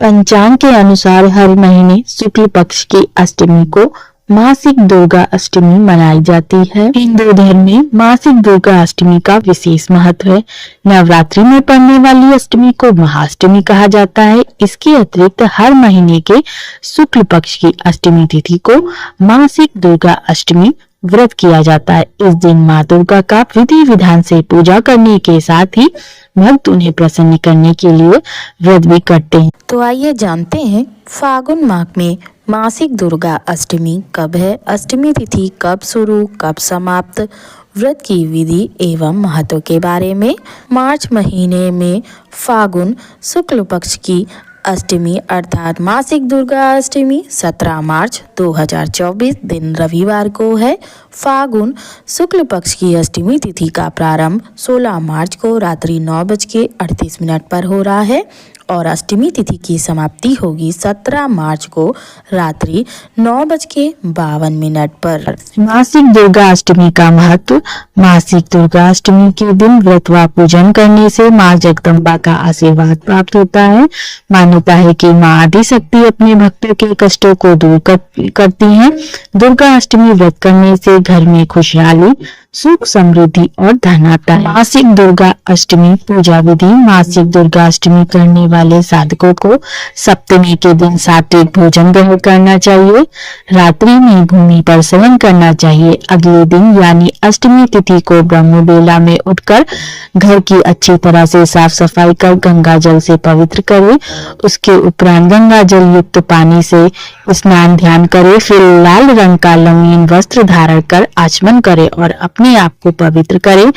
पंचांग के अनुसार हर महीने शुक्ल पक्ष की अष्टमी को मासिक दुर्गा अष्टमी मनाई जाती है। हिंदू धर्म में मासिक दुर्गा अष्टमी का विशेष महत्व है। नवरात्रि में पड़ने वाली अष्टमी को महाअष्टमी कहा जाता है। इसके अतिरिक्त हर महीने के शुक्ल पक्ष की अष्टमी तिथि को मासिक दुर्गा अष्टमी व्रत किया जाता है। इस दिन माँ दुर्गा का विधि विधान से पूजा करने के साथ ही भक्त उन्हें प्रसन्न करने के लिए व्रत भी करते हैं। तो आइए जानते हैं फागुन माह में मासिक दुर्गा अष्टमी कब है, अष्टमी तिथि कब शुरू कब समाप्त, व्रत की विधि एवं महत्व के बारे में। मार्च महीने में फागुन शुक्ल पक्ष की अष्टमी अर्थात मासिक दुर्गा अष्टमी 17 मार्च 2024 दिन रविवार को है। फागुन शुक्ल पक्ष की अष्टमी तिथि का प्रारंभ 16 मार्च को रात्रि 9:38 पर हो रहा है और अष्टमी तिथि की समाप्ति होगी 17 मार्च को रात्रि 9:52 पर। मासिक दुर्गा अष्टमी का महत्व। मासिक दुर्गा अष्टमी के दिन व्रत व पूजन करने से माँ जगदम्बा का आशीर्वाद प्राप्त होता है। मान्यता है कि माँ आदिशक्ति अपने भक्तों के कष्टों को दूर करती हैं। दुर्गा अष्टमी व्रत करने से घर में खुशहाली, सुख, समृद्धि और धन आता है। मासिक दुर्गा अष्टमी पूजा विधि। मासिक दुर्गा अष्टमी करने वाले साधकों को सप्तमी के दिन सात्विक भोजन ग्रहण करना चाहिए। रात्रि में भूमि पर शयन करना चाहिए। अगले दिन यानी अष्टमी तिथि को ब्रह्म बेला में उठकर घर की अच्छी तरह से साफ सफाई कर गंगा जल से पवित्र करे। उसके उपरांत गंगा जल युक्त पानी से स्नान ध्यान करे। फिर लाल रंग का रंगीन वस्त्र धारण कर आचमन करे और अपने आप को पवित्र करें।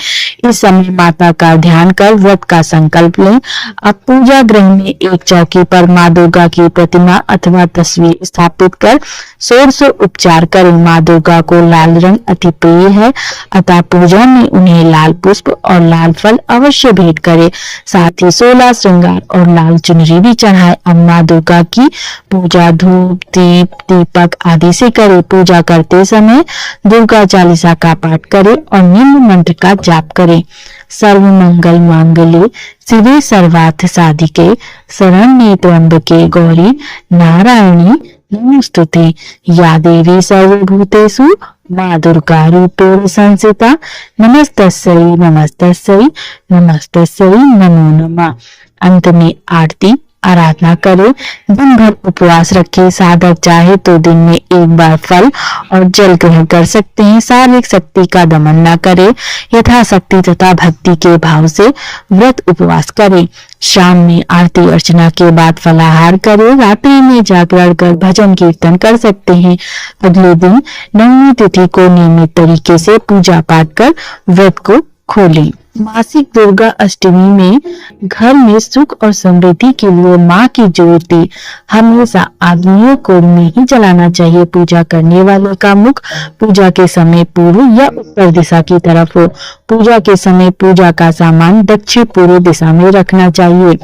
इस समय माता का ध्यान कर व्रत का संकल्प लें। अब पूजा गृह में एक चौकी पर माँ दुर्गा की प्रतिमा अथवा तस्वीर स्थापित कर षोडश उपचार करें। माँ दुर्गा को लाल रंग अति प्रिय है, अतः पूजा में उन्हें लाल पुष्प और लाल फल अवश्य भेंट करें। साथ ही 16 श्रृंगार और लाल चुनरी भी चढ़ाए। अब माँ दुर्गा की पूजा धूप, दीप, दीपक आदि से करे। पूजा करते समय दुर्गा चालीसा का पाठ करें और निम्न मंत्र का जाप करें। सर्व मंगल मांगल्ये शिवे सर्वार्थ साधिके शरण्ये त्र्यंबके गौरी नारायणी नमोस्तुते। या देवी सर्वभूतेषु माँ दुर्गा रूपेण संस्थिता। नमस्तस्यै नमस्तस्यै नमस्तस्यै नमो नमः। अंत में आरती आराधना करे। दिन भर उपवास रखे। साधक चाहे तो दिन में एक बार फल और जल ग्रहण कर सकते हैं। शारीरिक शक्ति का दमन न करे। यथाशक्ति तथा भक्ति के भाव से व्रत उपवास करे। शाम में आरती अर्चना के बाद फलाहार करे। रात्रि में जागरण कर भजन कीर्तन कर सकते हैं। अगले दिन नवमी तिथि को नियमित तरीके से पूजा पाठ कर व्रत को खोलें। मासिक दुर्गा अष्टमी में घर में सुख और समृद्धि के लिए माँ की ज्योति हमेशा आदमियों को में ही जलाना चाहिए। पूजा करने वाले का मुख पूजा के समय पूर्व या उत्तर दिशा की तरफ हो। पूजा के समय पूजा का सामान दक्षिण पूर्व दिशा में रखना चाहिए।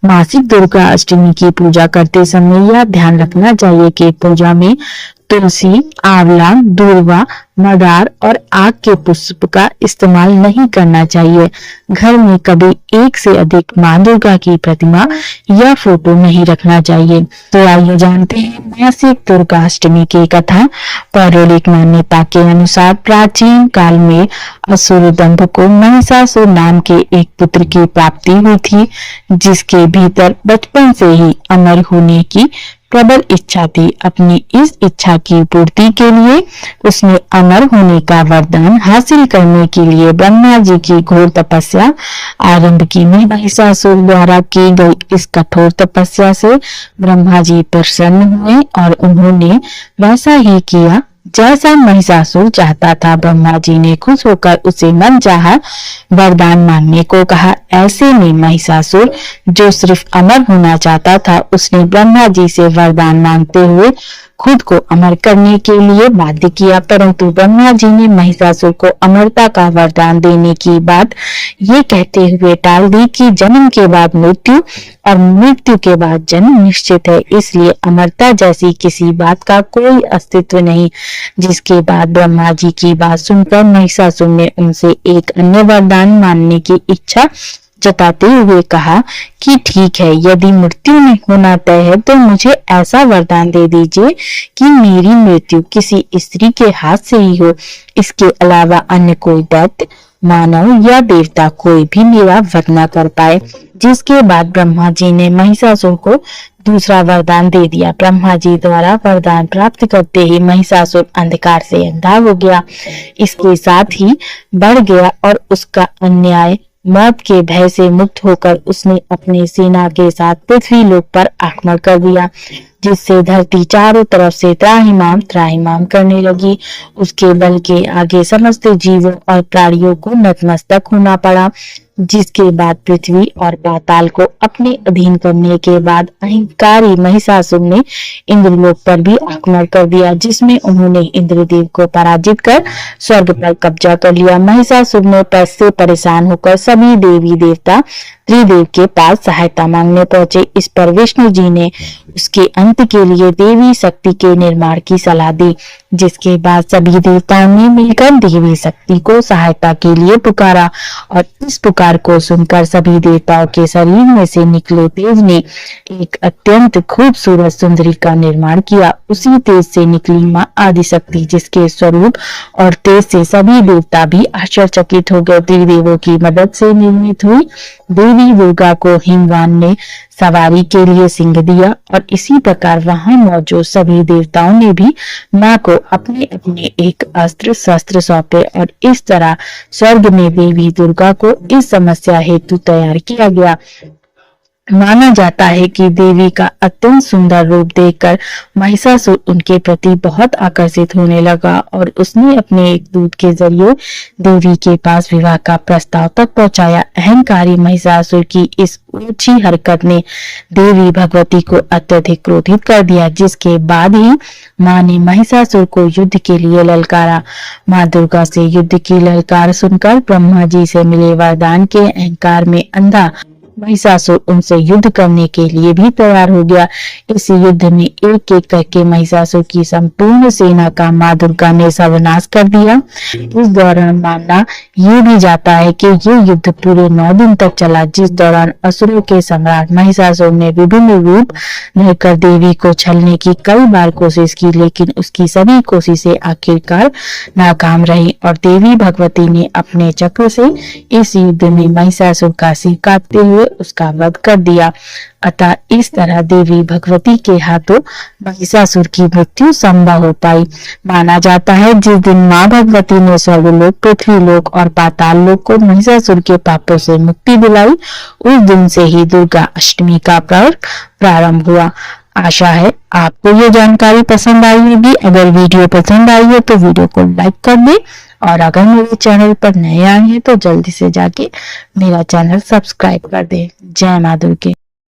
मासिक दुर्गा अष्टमी की पूजा करते समय यह ध्यान रखना चाहिए कि पूजा में तुलसी, आंवला, दूर्वा, मदार और आग के पुष्प का इस्तेमाल नहीं करना चाहिए। घर में कभी एक से अधिक माँ दुर्गा की प्रतिमा या फोटो नहीं रखना चाहिए। तो आइए जानते हैं मासिक दुर्गा अष्टमी की कथा। पौराणिक मान्यता के अनुसार प्राचीन काल में असुर दंभ को महिषासुर नाम के एक पुत्र की प्राप्ति हुई थी, जिसके भीतर बचपन से ही अमर होने की प्रबल इच्छा थी। अपनी इस इच्छा की पूर्ति के लिए उसने अमर होने का वरदान हासिल करने के लिए ब्रह्मा जी की घोर तपस्या आरंभ की। महिषासुर द्वारा की गई इस कठोर तपस्या से ब्रह्मा जी प्रसन्न हुए और उन्होंने वैसा ही किया जैसा महिषासुर चाहता था। ब्रह्मा जी ने खुश होकर उसे मनचाहा वरदान मांगने को कहा। ऐसे में महिषासुर जो सिर्फ अमर होना चाहता था, उसने ब्रह्मा जी से वरदान मांगते हुए खुद को अमर करने के लिए बाध्य किया। परंतु ब्रह्मा जी ने महिषासुर को अमरता का वरदान देने की बात ये कहते हुए टाल दी कि जन्म के बाद मृत्यु और मृत्यु के बाद जन्म निश्चित है, इसलिए अमरता जैसी किसी बात का कोई अस्तित्व नहीं। जिसके बाद ब्रह्मा जी की बात सुनकर महिषासुर ने उनसे एक अन्य वरदान मानने की इच्छा जताते हुए कहा कि ठीक है, यदि मृत्यु में होना तय है तो मुझे ऐसा वरदान दे दीजिए कि मेरी मृत्यु किसी स्त्री के हाथ से ही हो। इसके अलावा अन्य कोई दैत्य, मानव या देवता कोई भी मेरा वध न कर पाए। जिसके बाद ब्रह्मा जी ने महिषासुर को दूसरा वरदान दे दिया। ब्रह्मा जी द्वारा वरदान प्राप्त करते ही महिषासुर अंधकार से अंधा हो गया, इसके साथ ही बढ़ गया और उसका अन्याय मौत के भय से मुक्त होकर उसने अपनी सेना के साथ पृथ्वी लोक पर आक्रमण कर दिया, जिससे धरती चारों तरफ से त्राहिमाम त्राहिमाम करने लगी। उसके बल के आगे समस्त जीवों और प्राणियों को नतमस्तक होना पड़ा। जिसके बाद पृथ्वी और पाताल को अपने अधीन करने के बाद अहंकारी महिषासुर ने इंद्रलोक पर भी आक्रमण कर दिया, जिसमें उन्होंने इंद्रदेव को पराजित कर स्वर्ग पर कब्जा कर लिया। महिषासुर ने पैसे परेशान होकर सभी देवी देवता त्रिदेव के पास सहायता मांगने पहुंचे। इस पर विष्णु जी ने उसके अंत के लिए देवी शक्ति के निर्माण की सलाह दी, जिसके बाद सभी देवताओं ने मिलकर देवी शक्ति को सहायता के लिए पुकारा और इस पुकार को सुनकर सभी देवताओं के शरीर में से निकले तेज ने एक अत्यंत खूबसूरत सुंदरी का निर्माण किया। उसी तेज से निकली मां आदिशक्ति, जिसके स्वरूप और तेज से सभी देवता भी आश्चर्यचकित हो गए। त्रिदेवों की मदद से निर्मित हुई देवी दुर्गा को हिमवान ने सवारी के लिए सिंह दिया और इसी प्रकार वहां मौजूद सभी देवताओं ने भी मां को अपने अपने एक अस्त्र शस्त्र सौंपे और इस तरह स्वर्ग में देवी दुर्गा को इस समस्या हेतु तैयार किया गया। माना जाता है कि देवी का अत्यंत सुंदर रूप देखकर महिषासुर उनके प्रति बहुत आकर्षित होने लगा और उसने अपने एक दूत के जरिए देवी के पास विवाह का प्रस्ताव तक पहुंचाया। अहंकारी महिषासुर की इस ऊंची हरकत ने देवी भगवती को अत्यधिक क्रोधित कर दिया, जिसके बाद ही मां ने महिषासुर को युद्ध के लिए ललकारा। मां दुर्गा से युद्ध की ललकार सुनकर ब्रह्मा जी से मिले वरदान के अहंकार में अंधा महिषासुर उनसे युद्ध करने के लिए भी तैयार हो गया। इस युद्ध में एक एक करके महिषासुर की संपूर्ण सेना का मां दुर्गा ने सर्वनाश कर दिया। इस दौरान माना ये भी जाता है कि ये युद्ध पूरे 9 दिन तक चला, जिस दौरान असुरों के सम्राट महिषासुर ने विभिन्न रूप लेकर देवी को छलने की कई बार कोशिश की, लेकिन उसकी सभी कोशिशें आखिरकार नाकाम रही और देवी भगवती ने अपने चक्र से इस युद्ध में महिषासुर का सिर काटते हुए उसका वध कर दिया। अतः इस तरह देवी भगवती के हाथों महिषासुर की मृत्यु संभव हो पाई। माना जाता है जिस दिन मां भगवती ने स्वर्गलोक, पृथ्वीलोक और पाताल लोक को महिषासुर के पापों से मुक्ति दिलाई, उस दिन से ही दुर्गा अष्टमी का पर्व प्रारंभ हुआ। आशा है आपको ये जानकारी पसंद आई होगी। अगर वीडियो पसंद आई है तो वीडियो को लाइक कर दें और अगर मेरे चैनल पर नए आए हैं तो जल्दी से जाके मेरा चैनल सब्सक्राइब कर दें। जय मां दुर्गे।